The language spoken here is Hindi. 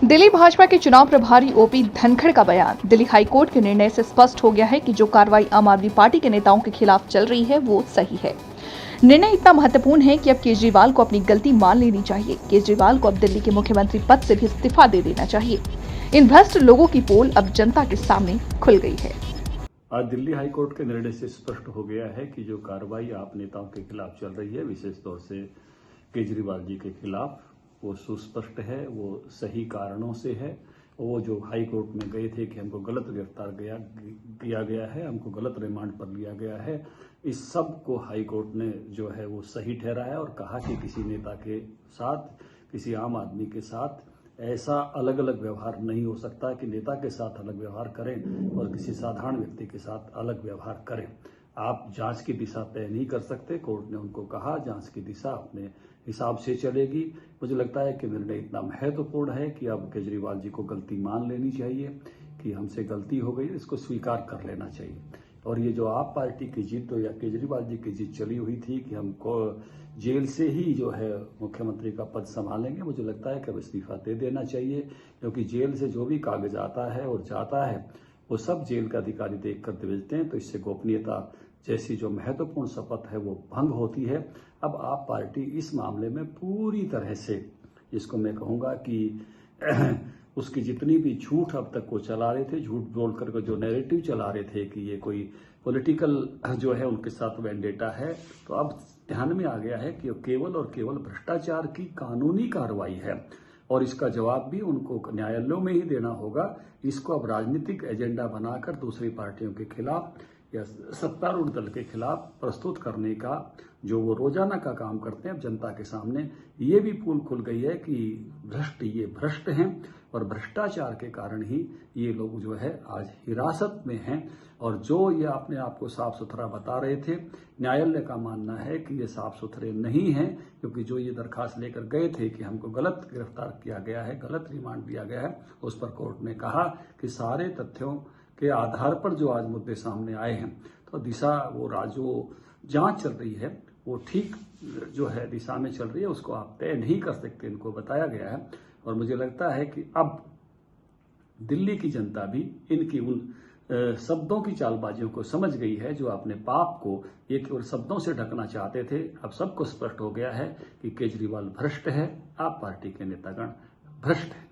दिल्ली भाजपा के चुनाव प्रभारी ओपी धनखड़ का बयान। दिल्ली हाईकोर्ट के निर्णय से स्पष्ट हो गया है कि जो कार्रवाई आम आदमी पार्टी के नेताओं के खिलाफ चल रही है वो सही है। निर्णय इतना महत्वपूर्ण है कि अब केजरीवाल को अपनी गलती मान लेनी चाहिए। केजरीवाल को अब दिल्ली के मुख्यमंत्री पद से भी इस्तीफा दे देना चाहिए। इन भ्रष्ट लोगों की पोल अब जनता के सामने खुल गई है। आज दिल्ली हाईकोर्ट के निर्णय से स्पष्ट हो गया है कि जो कार्रवाई आप नेताओं के खिलाफ चल रही है, विशेष तौर से केजरीवाल जी के खिलाफ, वो सुस्पष्ट है, वो सही कारणों से है। वो जो हाई कोर्ट में गए थे कि हमको गलत गिरफ्तार किया गया है, हमको गलत रिमांड पर लिया गया है, इस सब को हाई कोर्ट ने जो है वो सही ठहराया और कहा कि किसी नेता के साथ, किसी आम आदमी के साथ ऐसा अलग अलग व्यवहार नहीं हो सकता कि नेता के साथ अलग व्यवहार करें और किसी साधारण व्यक्ति के साथ अलग व्यवहार करें। आप जांच की दिशा तय नहीं कर सकते। कोर्ट ने उनको कहा जांच की दिशा अपने हिसाब से चलेगी। मुझे लगता है कि निर्णय इतना महत्वपूर्ण है कि अब केजरीवाल जी को गलती मान लेनी चाहिए कि हमसे गलती हो गई, इसको स्वीकार कर लेना चाहिए। और ये जो आप पार्टी की जीत या केजरीवाल जी की जीत चली हुई थी कि हमको जेल से ही जो है मुख्यमंत्री का पद संभालेंगे, मुझे लगता है कि अब इस्तीफा दे देना चाहिए, क्योंकि जेल से जो भी कागज आता है और जाता है वो सब जेल का अधिकारी देख कर भेजते हैं। तो इससे गोपनीयता जैसी जो महत्वपूर्ण शपथ है वो भंग होती है। अब आप पार्टी इस मामले में पूरी तरह से, जिसको मैं कहूँगा कि उसकी जितनी भी झूठ अब तक वो चला रहे थे, झूठ बोल करके जो नैरेटिव चला रहे थे कि ये कोई पॉलिटिकल जो है उनके साथ वेंडेटा है, तो अब ध्यान में आ गया है कि केवल और केवल भ्रष्टाचार की कानूनी कार्रवाई है और इसका जवाब भी उनको न्यायालयों में ही देना होगा। इसको अब राजनीतिक एजेंडा बनाकर दूसरी पार्टियों के खिलाफ या सत्तारूढ़ दल के खिलाफ प्रस्तुत करने का जो वो रोजाना का काम करते हैं, अब जनता के सामने ये भी पोल खुल गई है कि ये भ्रष्ट हैं और भ्रष्टाचार के कारण ही ये लोग जो है आज हिरासत में हैं। और जो ये अपने आप को साफ सुथरा बता रहे थे, न्यायालय का मानना है कि ये साफ सुथरे नहीं हैं, क्योंकि जो ये दरखास्त लेकर गए थे कि हमको गलत गिरफ्तार किया गया है, गलत रिमांड दिया गया है, उस पर कोर्ट ने कहा कि सारे तथ्यों के आधार पर जो आज मुद्दे सामने आए हैं, तो दिशा वो जो जांच चल रही है वो ठीक जो है दिशा में चल रही है, उसको आप तय नहीं कर सकते, इनको बताया गया है। और मुझे लगता है कि अब दिल्ली की जनता भी इनकी उन शब्दों की चालबाजियों को समझ गई है, जो अपने पाप को ये केवल शब्दों से ढकना चाहते थे। अब सबको स्पष्ट हो गया है कि केजरीवाल भ्रष्ट है, आप पार्टी के नेतागण भ्रष्ट है।